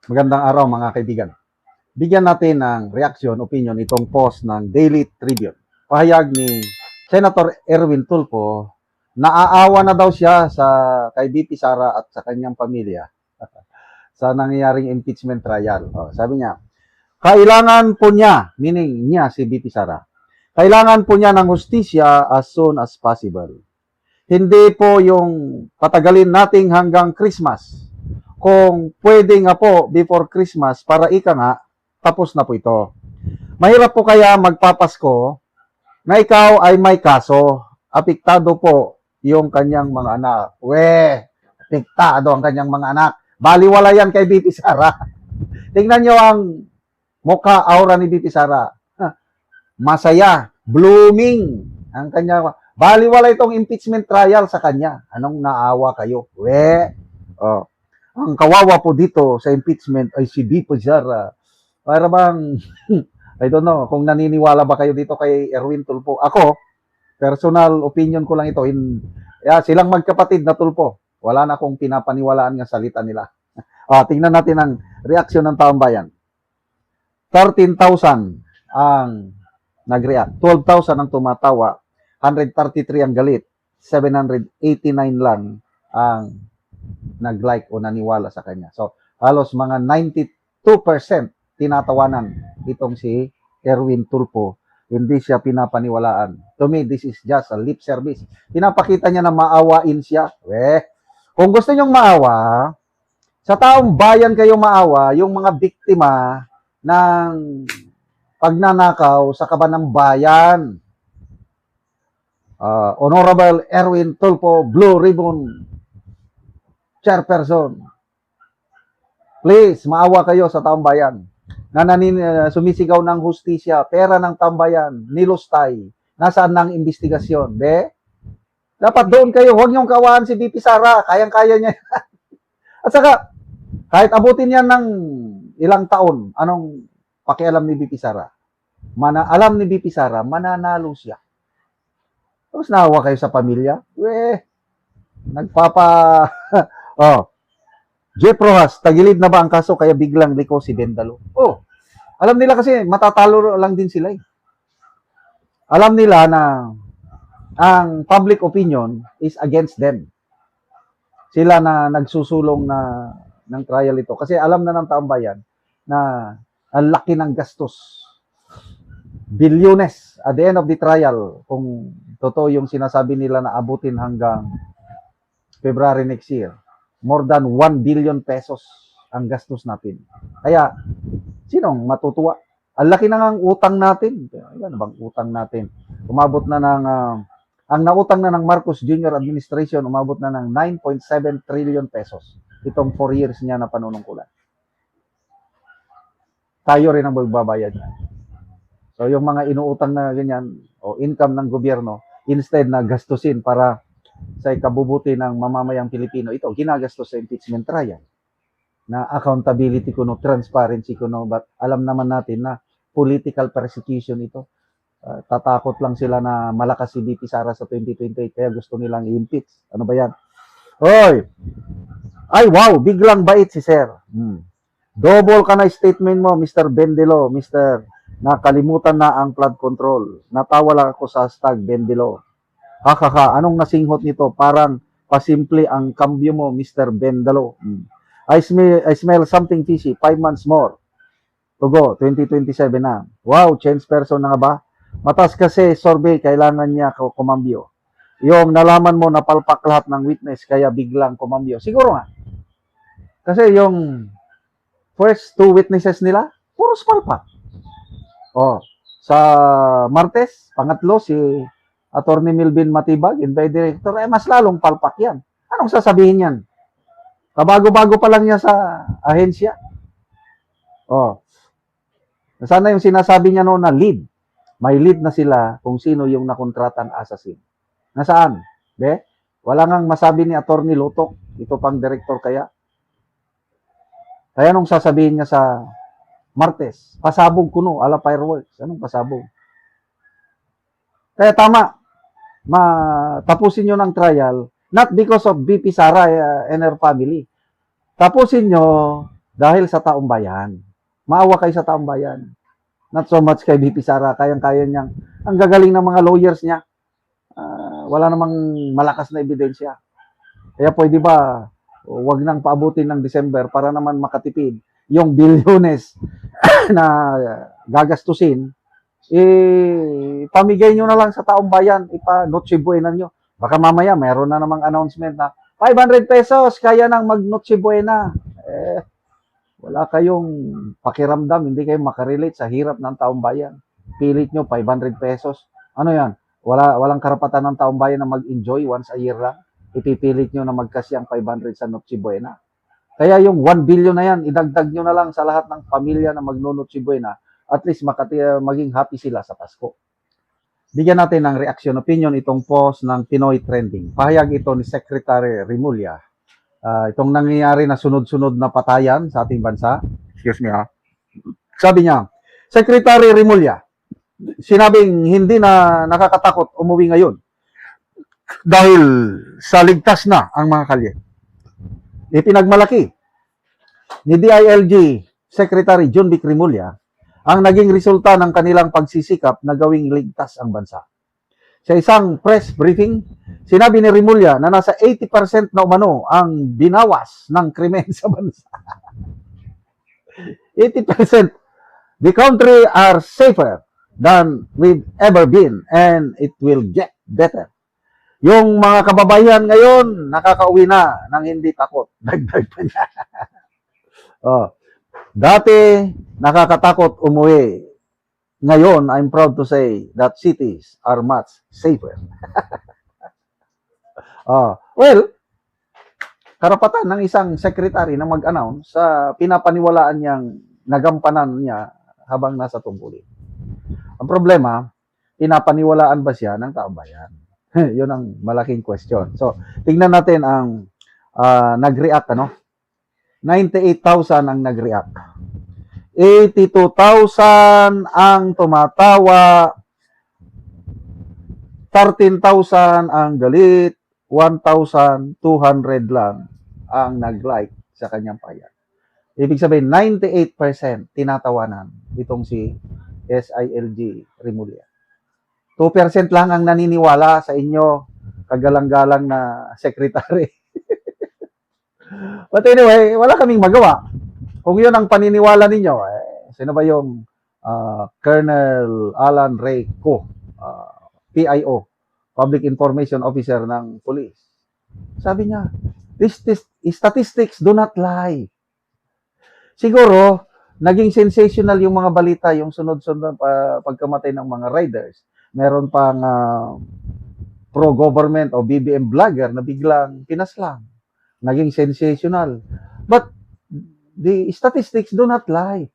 Magandang araw mga kaibigan. Bigyan natin ng reaksyon, opinion itong post ng Daily Tribune. Pahayag ni Senator Erwin Tulfo, naaawa na daw siya sa kay BP Sara at sa kanyang pamilya sa nangyayaring impeachment trial. Sabi niya, kailangan po niya, meaning niya si BP Sara, kailangan po niya ng hustisya as soon as possible. Hindi po yung patagalin nating hanggang Christmas. Kung pwede nga po before Christmas para ika nga, tapos na po ito. Mahirap po kaya magpapasko na ikaw ay may kaso. Apektado po yung kanyang mga anak. Apektado ang kanyang mga anak. Baliwala yan kay BP Sara. Tingnan nyo ang mukha, aura ni BP Sara. Masaya, blooming ang kanya. Baliwala itong impeachment trial sa kanya. Anong naawa kayo? Ang kawawa po dito sa impeachment ay si BP Sara. Para bang, I don't know, kung naniniwala ba kayo dito kay Erwin Tulfo. Ako, personal opinion ko lang ito. Silang magkapatid na Tulfo. Wala na akong pinapaniwalaan ng salita nila. Tingnan natin ang reaksyon ng taong bayan. 13,000 ang nag-react. 12,000 ang tumatawa. 133 ang galit. 789 lang ang nag-like o naniwala sa kanya. So, halos mga 92% tinatawanan itong si Erwin Tulfo. Hindi siya pinapaniwalaan. To me, this is just a lip service. Pinapakita niya na maawain siya. Kung gusto niyong maawa, sa taong bayan kayo maawa, yung mga biktima ng pagnanakaw sa kaban ng bayan. Honorable Erwin Tulfo, Blue Ribbon Chairperson. Please, maawa kayo sa taong bayan na sumisigaw ng hustisya, pera ng tambayan, nilustay. Nasaan ng investigasyon? Dapat doon kayo. Huwag niyong kawahan si BP Sara. Kayang-kaya niya. At saka, kahit abutin yan ng ilang taon, anong pakialam ni BP Sara? Alam ni BP Sara, mananalo siya. Tapos naawa kayo sa pamilya? Jeff Rojas, tagilid na ba ang kaso kaya biglang liko si Bendalo? Alam nila kasi matatalo lang din sila eh. Alam nila na ang public opinion is against them. Sila na nagsusulong ng trial ito. Kasi alam na ng taong bayan na ang laki ng gastos. Bilyones at the end of the trial, kung totoo yung sinasabi nila na abutin hanggang February next year. More than 1 billion pesos ang gastos natin. Kaya, sinong matutuwa? Ang laki na ng utang natin. Ano bang utang natin? Umabot na ng, ang nautang na ng Marcos Jr. Administration, umabot na ng 9.7 trillion pesos. Itong 4 years niya na panunungkulan. Tayo rin ang magbabayad niya. So, yung mga inuutang na ganyan, o income ng gobyerno, instead na gastusin para sa ikabubuti ng mamamayang Pilipino, ito, ginagastos sa impeachment trial. Na accountability kuno, transparency kuno, but alam naman natin na political persecution ito. Tatakot lang sila na malakas si BP Sara sa 2028, kaya gusto nilang i-impeach. Ano ba yan? Ay, wow, biglang bait si Sir. Double ka na statement mo, Mr. Bendelo, Mr. Nakalimutan na ang flood control. Natawa lang ako sa hashtag Bendelo. Anong nasinghot nito? Parang pasimple ang kambyo mo, Mr. Bendalo. I smell something fishy. 5 months more to go. 2027 na. Wow, change person na nga ba? Matas kasi survey, kailangan niya kumambyo. Yung nalaman mo na palpak lahat ng witness, kaya biglang kumambyo. Siguro nga. Kasi yung first 2 witnesses nila, puros palpak. Sa Martes, pangatlo si Attorney Milvin Matibag, Invay Director, mas lalong palpak yan. Anong sasabihin yan? Kabago-bago pa lang niya sa ahensya. Sana yung sinasabi niya noon na lead. May lead na sila kung sino yung nakontratang assassin. Nasaan? Wala ngang masabi ni Attorney Lutok. Ito pang director kaya. Kaya nung sasabihin niya sa Martes, pasabog kuno, ala fireworks. Anong pasabog? Kaya tama, tapusin nyo ng trial, not because of BP Sara and her family. Tapusin nyo dahil sa taong bayan. Maawa kayo sa taong bayan. Not so much kay VP Sara, kayang-kaya niyang, ang gagaling ng mga lawyers niya. Wala namang malakas na ebidensya. Kaya pwede ba, wag nang paabutin ng December para naman makatipid yung bilyones na gagastusin, pamigay nyo na lang sa taong bayan, ipa-Noche Buena nyo. Baka mamaya, meron na namang announcement na 500 pesos, kaya nang mag-Noche Buena. Wala kayong pakiramdam, hindi kayo makarelate sa hirap ng taong bayan. Pilit nyo 500 pesos. Ano yan? Walang karapatan ng taong bayan na mag-enjoy once a year lang. Ipipilit nyo na magkasiyang 500 sa Noche Buena. Kaya yung 1 billion na yan, idagdag nyo na lang sa lahat ng pamilya na mag-Noche Buena. At least maging happy sila sa Pasko. Bigyan natin ng reaction opinion itong post ng Pinoy Trending. Pahayag ito ni Secretary Remulla. Itong nangyayari na sunod-sunod na patayan sa ating bansa. Excuse me ha. Sabi niya, Secretary Remulla, sinabing hindi na nakakatakot umuwi ngayon dahil sa ligtas na ang mga kalye. Ipinagmalaki ni DILG Secretary John Vic Remulla ang naging resulta ng kanilang pagsisikap na gawing ligtas ang bansa. Sa isang press briefing, sinabi ni Remulla na nasa 80% na umano ang binawas ng krimen sa bansa. 80%. The country are safer than we've ever been and it will get better. Yung mga kababayan ngayon, nakakauwi na ng hindi takot. Dagdag pa niya. Dati, nakakatakot umuwi. Ngayon, I'm proud to say that cities are much safer. Well, karapatan ng isang secretary na mag-announce sa pinapaniwalaan niyang nagampanan niya habang nasa tungkulin. Ang problema, pinapaniwalaan ba siya ng taong bayan? Yun ang malaking question. So, tingnan natin ang nag-react, 98,000 ang nag-react. 82,000 ang tumatawa, 13,000 ang galit, 1,200 lang ang nag-like sa kanyang pahayag. Ibig sabihin, 98% tinatawanan itong si SILG Remulla. 2% lang ang naniniwala sa inyo, kagalang-galang na secretary. But anyway, wala kaming magawa. Kung yun ang paniniwala ninyo, sino ba yung Colonel Alan Ray Co, PIO, Public Information Officer ng Police? Sabi niya, this statistics do not lie. Siguro, naging sensational yung mga balita, yung sunod-sunod pagkamatay ng mga riders. Meron pang pro-government o BBM vlogger na biglang pinaslang. Naging sensational. But the statistics do not lie.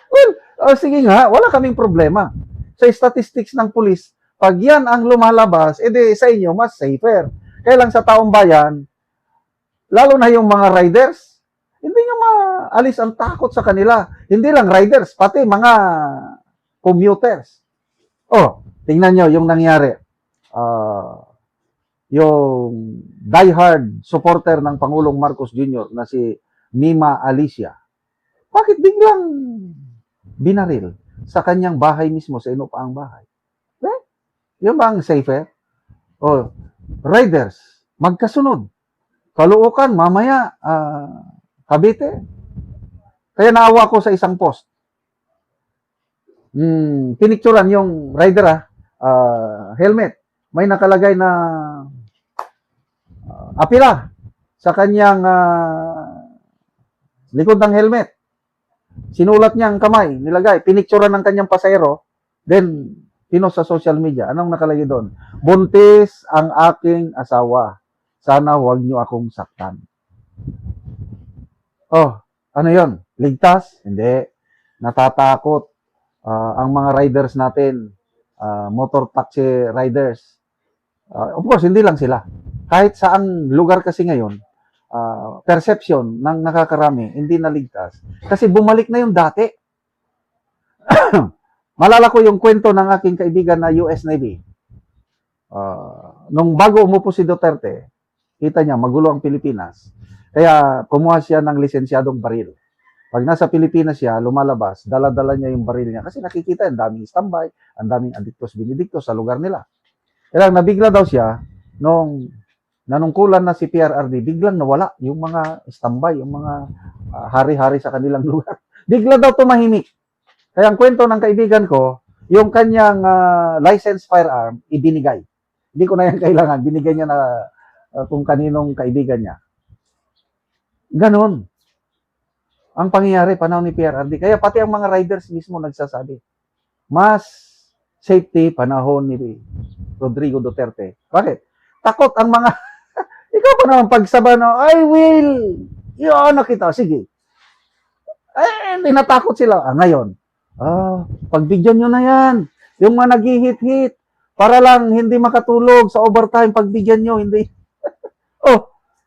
Well, sige nga, wala kaming problema. Sa statistics ng pulis, pag yan ang lumalabas, edi sa inyo, mas safer. Kaya lang sa taong bayan, lalo na yung mga riders, hindi nyo maalis ang takot sa kanila. Hindi lang riders, pati mga commuters. Tingnan nyo yung nangyari. Yung diehard supporter ng Pangulong Marcos Jr. na si Mima Alicia. Bakit biglang binaril sa kanyang bahay mismo, sa inupaang bahay? Yun ba ang safer? Riders, magkasunod. Kaluukan, mamaya, Cavite. Kaya naawa ko sa isang post. Pinicturan yung rider, helmet. May nakalagay na apila sa kanyang likod ng helmet. Sinulat niya ang kamay, nilagay, pinicturan ng kanyang pasahero, then pinost sa social media. Anong nakalagay doon? Buntis ang aking asawa. Sana huwag niyo akong saktan. Ano yon? Ligtas? Hindi. Natatakot ang mga riders natin, motor taxi riders. Of course, hindi lang sila. Kahit saang lugar kasi ngayon, perception ng nakakarami, hindi na ligtas. Kasi bumalik na yung dati. Malala ko yung kwento ng aking kaibigan na US Navy. Nung bago umupo si Duterte, kita niya, magulo ang Pilipinas. Kaya kumuha siya ng lisensyadong baril. Pag nasa Pilipinas siya, lumalabas, dala-dala niya yung baril niya. Kasi nakikita, ang daming standby, ang daming adictos benedictos sa lugar nila. Kaya nabigla daw siya, nung nanungkulan na si PRRD, biglang nawala yung mga standby, yung mga hari-hari sa kanilang lugar. Bigla daw tumahimik. Kaya ang kwento ng kaibigan ko, yung kanyang license firearm, ibinigay. Hindi ko na yan kailangan. Binigay niya na kung kaninong kaibigan niya. Ganon ang pangyayari panahon ni PRRD. Kaya pati ang mga riders mismo nagsasabi, mas safety panahon ni Rodrigo Duterte. Bakit? Takot ang mga, ikaw pa naman pagsaba na, I will, yun kita, sige. Hindi natakot sila. Ngayon, pagbigyan nyo na yan. Yung mga nag-hit-hit, para lang hindi makatulog sa overtime, pagbigyan nyo, hindi.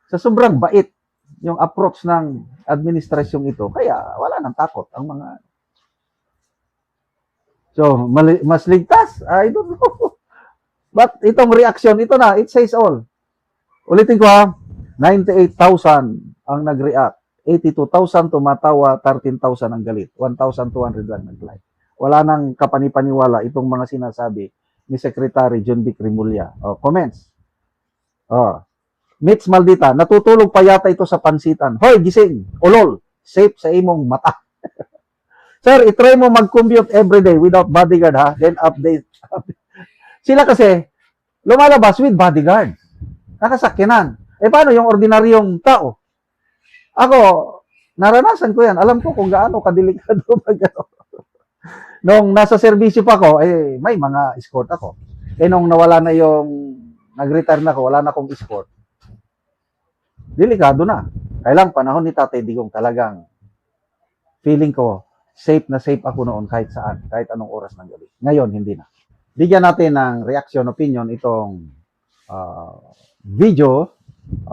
Sa sobrang bait yung approach ng administrasyong ito, kaya wala nang takot ang mga. So, mas ligtas? I don't know. But itong reaction, ito na, it says all. Ulitin ko ha, 98,000 ang nag-react. 82,000 tumatawa, 13,000 ang galit. 1,200 lang nag-like. Wala nang kapanipaniwala itong mga sinasabi ni Secretary John Vic Rimulya. Comments. Mitch Maldita, natutulog pa yata ito sa pansitan. Hoy, gising, ulol, safe sa imong mata. Sir, itry mo mag-commute everyday without bodyguard ha, then update. Sila kasi, lumalabas with bodyguard. Nakasakyanan. Paano yung ordinaryong tao? Ako, naranasan ko yan. Alam ko kung gaano kadelikado mag Nung nasa serbisyo pa ako, may mga escort ako. Nung nawala na yung, nag-retire na ako, wala na akong escort. Delikado na. Kailang panahon ni Tatay Digong talagang feeling ko safe na safe ako noon kahit saan, kahit anong oras ng gabi. Ngayon, hindi na. Bigyan natin ng reaction, opinion itong video,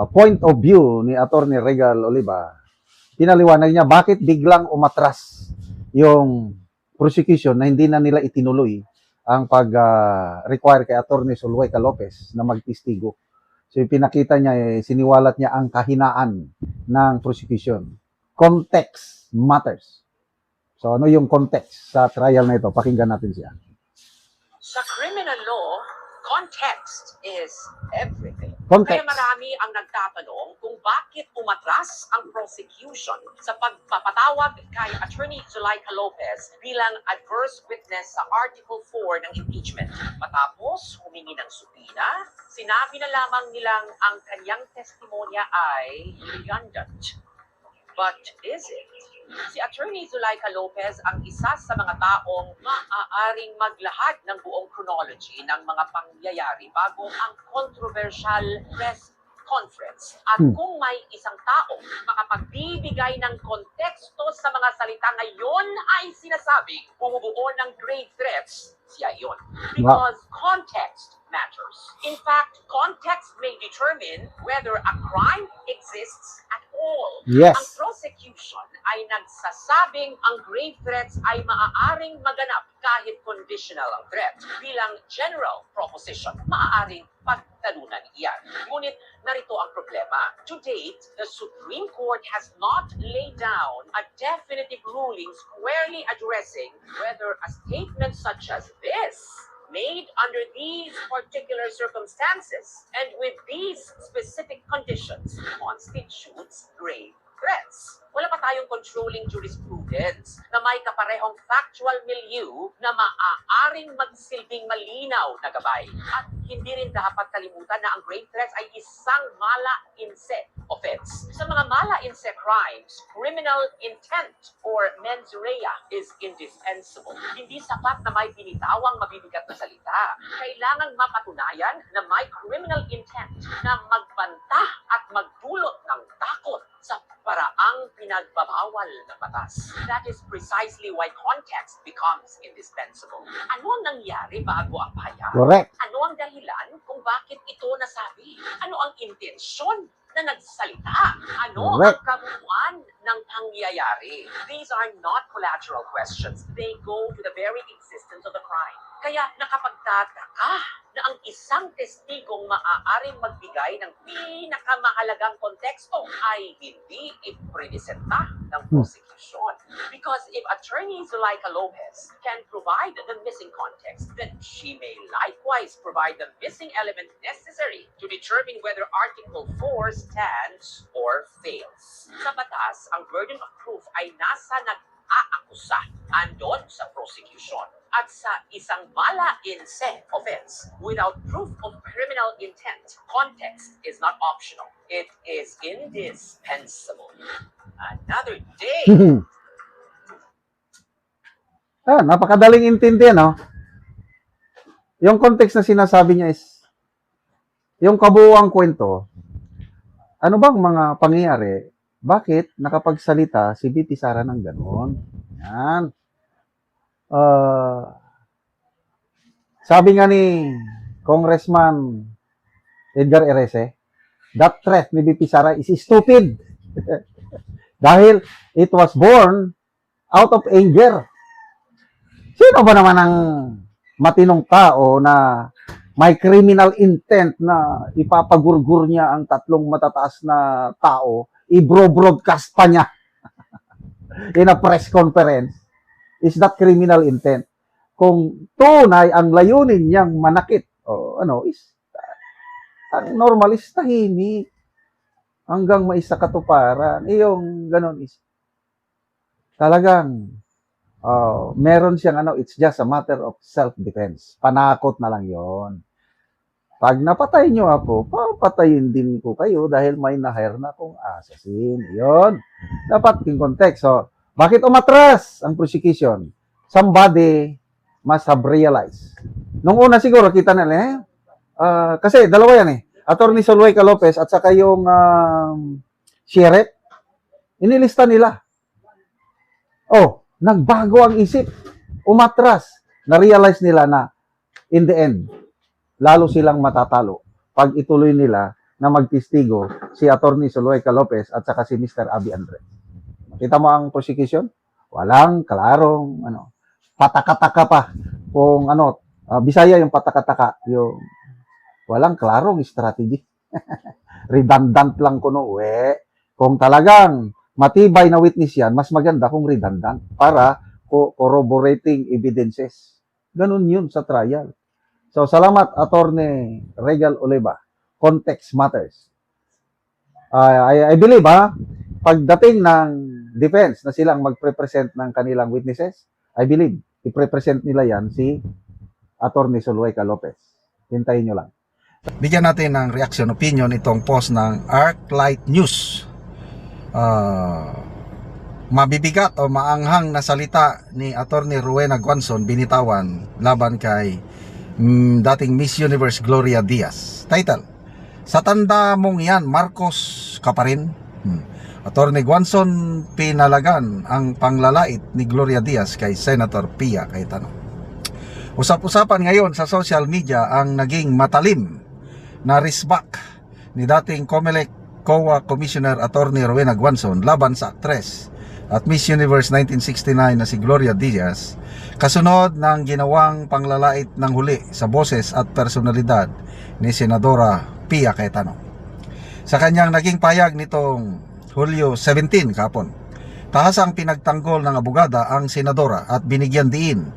point of view ni Attorney Regal Oliva. Pinaliwanag niya bakit biglang umatras yung prosecution na hindi na nila itinuloy ang pag-require kay Attorney Zulueta Lopez na magtistigo. So, pinakita niya, siniwalat niya ang kahinaan ng prosecution. Context matters. So, ano yung context sa trial na ito? Pakinggan natin siya. Sa criminal law, context is everything. Context. Kaya marami ang nagtatanong kung bakit umatras ang prosecution sa pagpapatawag kay Attorney Zulueta Lopez bilang adverse witness sa Article 4 ng impeachment. Matapos humingi ng subpoena, sinabi na lamang nilang ang kanyang testimonya ay redundant. But is it? Si Attorney Zulueta Lopez ang isa sa mga taong maaaring maglahad ng buong chronology ng mga pangyayari bago ang controversial press conference. At kung may isang taong makapagbibigay ng konteksto sa mga salita ngayon ay sinasabing bumubuo ng grave threats, siya yun. Because context matters. In fact, context may determine whether a crime exists at all. Yes. Ang prosecution ay nagsasabing ang grave threats ay maaaring maganap kahit conditional ang threat. Bilang general proposition, maaaring pagtalunan iyan. Ngunit narito ang problema. To date, the Supreme Court has not laid down a definitive ruling squarely addressing whether a statement such as this, made under these particular circumstances and with these specific conditions, constitutes grave threats. Wala pa tayong controlling jurisprudence na may kaparehong factual milieu na maaaring magsilbing malinaw na gabay. At hindi rin dapat kalimutan na ang grave threats ay isang mala-inse offense. Sa mga mala-inse crimes, criminal intent or mens rea is indispensable. Hindi sapat na may binitawang mabibigat na salita. Kailangang mapatunayan na may criminal intent na magbanta at magdulot ng takot sa paraang pinagbabawal ng batas. That is precisely why context becomes indispensable. Ano ang nangyari bago ang pahayag? Correct. Ano ang dahilan kung bakit ito nasabi? Ano ang intensyon na nagsalita? Ano Correct. ang kabuuan ng pangyayari? These are not collateral questions. They go to the very existence of the crime. Kaya nakapagtataka na ang isang testigong maaaring magbigay ng pinakamahalagang konteksto ay hindi ipresenta ng prosecution. Because if attorney Zuleika Lopez can provide the missing context, then she may likewise provide the missing element necessary to determine whether Article 4 stands or fails. Sa batas, ang burden of proof ay nasa nag-aakusa, andon sa prosecution. At sa isang mala in se offense without proof of criminal intent, context is not optional. It is indispensable. Another day. Napakadaling intindihan, no? Yung context na sinasabi niya is, yung kabuuang kwento, ano bang mga pangyayari, bakit nakapagsalita si VP Sara ng gano'n? Yan. Sabi nga ni Congressman Edgar Erese, that threat ni VP Sara is stupid. Dahil it was born out of anger. Sino ba naman ang matinong tao na may criminal intent na ipapagurgur niya ang tatlong matataas na tao, i-broadcast pa niya in a press conference? Is that criminal intent? Kung tunay ang layunin niyang manakit, ang normal is tahimik hanggang may isa katuparan. Yung ganon is talagang meron siyang it's just a matter of self-defense. Panakot na lang yon. Pag napatay nyo ako, papatayin din ko kayo dahil may na-hire na akong assassin. Yon. Dapat yung context. So, bakit umatras ang prosecution? Somebody must have realized. Nung una siguro, kita nila, kasi dalawa yan Attorney Zuleika Lopez at saka yung sheriff, inilista nila. Nagbago ang isip. Umatras. Na-realize nila na in the end, lalo silang matatalo pag ituloy nila na magtistigo si Attorney Zuleika Lopez at saka si Mr. Abby Andres. Kita mo ang prosecution? Walang klarong patakataka pa. Kung Bisaya yung patakataka, yung walang klarong strategy. Redundant lang kuno. Kung talagang matibay na witness yan, mas maganda kung redundant para corroborating evidences. Ganun yun sa trial. So, salamat, Attorney Regal Oliva. Context matters. I believe, pagdating ng defense na silang magpre-present ng kanilang witnesses, I believe, i-present nila yan si Attorney Zuleika Lopez. Hintayin nyo lang. Bigyan natin ng reaction, opinion itong post ng ArcLight News. Mabibigat o maanghang na salita ni Attorney Rowena Guanzon binitawan laban kay dating Miss Universe Gloria Diaz. Title, sa tanda mong yan, Marcos ka pa rin. Attorney Guanzon pinalagan ang panglalait ni Gloria Diaz kay Senator Pia Cayetano. Usap-usapan ngayon sa social media ang naging matalim na risbak ni dating COMELEC COA Commissioner Attorney Rowena Guanzon laban sa aktres at Miss Universe 1969 na si Gloria Diaz kasunod ng ginawang panglalait ng huli sa boses at personalidad ni Senadora Pia Cayetano. Sa kanyang naging payag nitong Hulyo 17 kapon, tahasang pinagtanggol ng abogada ang senadora at binigyan diin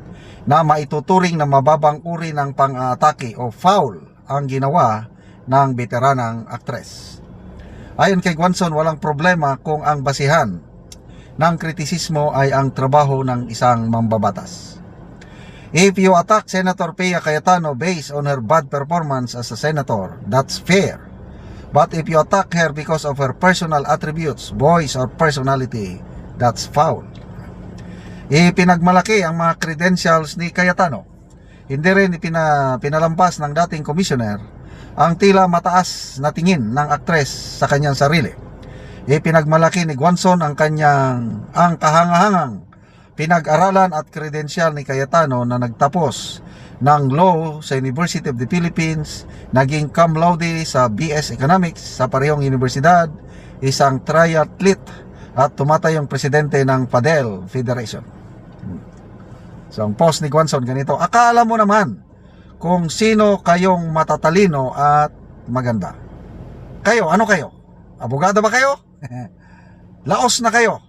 na maituturing na mababang uri ng pang-aatake o foul ang ginawa ng veteranang aktres. Ayon kay Guanzon, walang problema kung ang basihan ng kritisismo ay ang trabaho ng isang mambabatas. If you attack Senator Pia Cayetano based on her bad performance as a senator, that's fair. But if you attack her because of her personal attributes, voice, or personality, that's foul. Ipinagmalaki ang mga credentials ni Cayetano. Hindi rin pinalampas ng dating commissioner ang tila mataas na tingin ng aktres sa kanyang sarili. Ipinagmalaki ni Guanzon ang kahangahangang pinag-aralan at kredensyal ni Cayetano na nagtapos ng law sa University of the Philippines, naging cum laude sa BS Economics sa parehong universidad, isang triathlete at tumatayong presidente ng Padel Federation. So ang post ni Guanzon ganito, akala mo naman kung sino kayong matatalino at maganda. Kayo, ano kayo? Abogado ba kayo? Laos na kayo.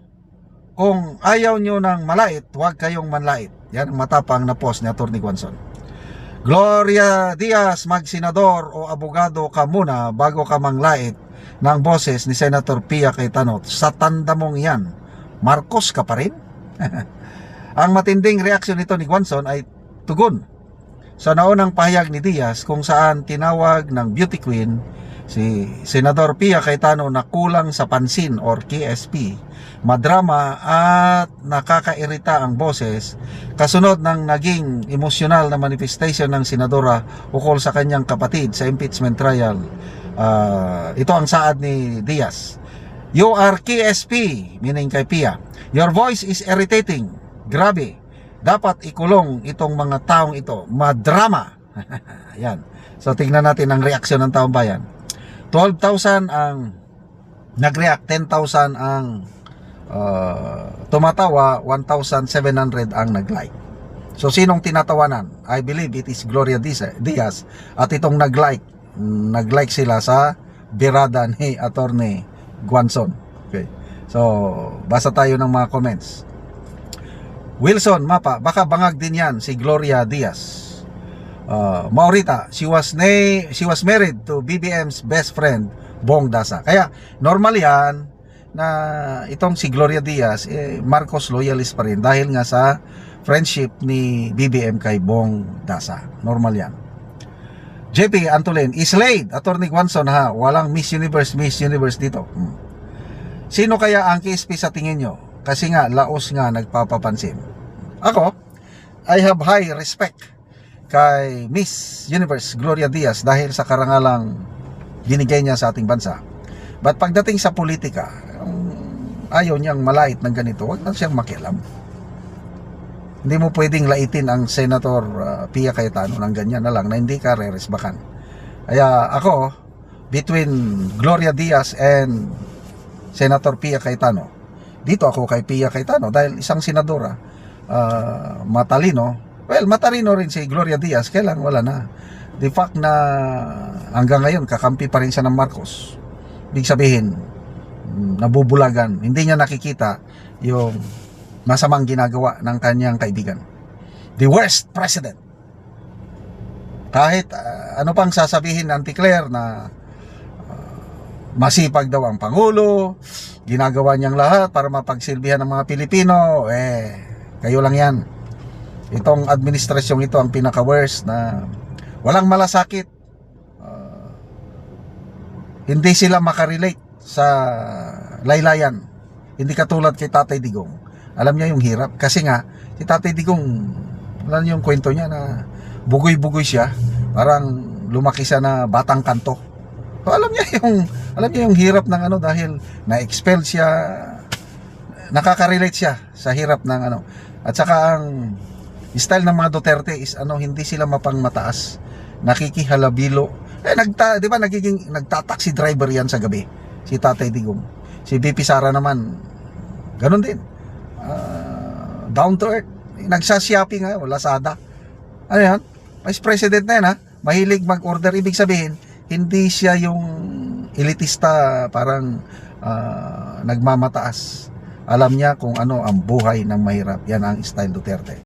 kung ayaw nyo ng malait, huwag kayong manlait. Yan ang matapang na post ni Atty. Guanzon. Gloria Diaz, magsenador o abogado ka muna bago ka manglait ng boses ni Senator Pia Cayetano. Sa tanda mong yan, Marcos ka pa rin? Ang matinding reaksyon nito ni Guanzon ay tugon sa naunang pahayag ni Diaz kung saan tinawag ng beauty queen si Senador Pia Cayetano na kulang sa pansin or KSP, madrama at nakakairita ang boses kasunod ng naging emosyonal na manifestation ng senadora ukol sa kanyang kapatid sa impeachment trial. Ito ang saad ni Diaz. You are KSP, meaning kay Pia. Your voice is irritating. Grabe. Dapat ikulong itong mga taong ito. Madrama. Yan. So tingnan natin ang reaksyon ng taong bayan. 12,000 ang nag-react, 10,000 ang tumatawa, 1,700 ang nag-like. So sinong tinatawanan? I believe it is Gloria Diaz. At itong nag-like sila sa birada ni Atty. Guanzon. Okay. So basa tayo ng mga comments. Wilson Mapa, baka bangag din yan si Gloria Diaz. Maurita, she was married to BBM's best friend, Bong Dasa. Kaya normal yan na itong si Gloria Diaz, Marcos loyalist pa rin dahil nga sa friendship ni BBM kay Bong Dasa. Normal yan. JP Antolin, Islaid, Atty. Guanzon ha, walang Miss Universe dito. Sino kaya ang KSP sa tingin nyo? Kasi nga, laos nga nagpapapansin. Ako, I have high respect kay Miss Universe Gloria Diaz dahil sa karangalang binigay niya sa ating bansa. But pagdating sa politika, ayaw niyang malait ng ganito, wag na siyang makialam. Hindi mo pwedeng laitin ang Senator Pia Cayetano ng ganyan na lang na hindi ka re-resbakan. Kaya ako, between Gloria Diaz and Senator Pia Cayetano, dito ako kay Pia Cayetano dahil isang senadora, matalino. Well, matalino rin si Gloria Diaz, kailan wala na. The fact na hanggang ngayon kakampi pa rin siya ng Marcos, ibig sabihin nabubulagan, hindi niya nakikita yung masamang ginagawa ng kanyang kaibigan, the worst president. Kahit ano pang sasabihin ng Claire na masipag daw ang Pangulo, ginagawa niyang lahat para mapagsilbihan ng mga Pilipino, kayo lang yan. Itong administrasyong ito ang pinaka-worst na walang malasakit. Hindi sila makarelate sa laylayan. Hindi katulad kay Tatay Digong. Alam niya yung hirap. Kasi nga, si Tatay Digong, alam niyo yung kwento niya na bugoy-bugoy siya. Parang lumaki siya na batang kanto. So, alam niya yung hirap ng ano dahil na-expel siya, nakaka-relate siya sa hirap ng ano. At saka ang style ng mga Duterte is hindi sila mapangmataas, nakikihalabilo. Di ba nagtataxi driver yan sa gabi, si Tatay Digong. Si BP Sara naman, ganun din. Down to earth, nagsashopping ha, Lazada. Ano yan? Vice President na yan ha, mahilig mag-order. Ibig sabihin, hindi siya yung elitista parang nagmamataas. Alam niya kung ano ang buhay ng mahirap. Yan ang style Duterte.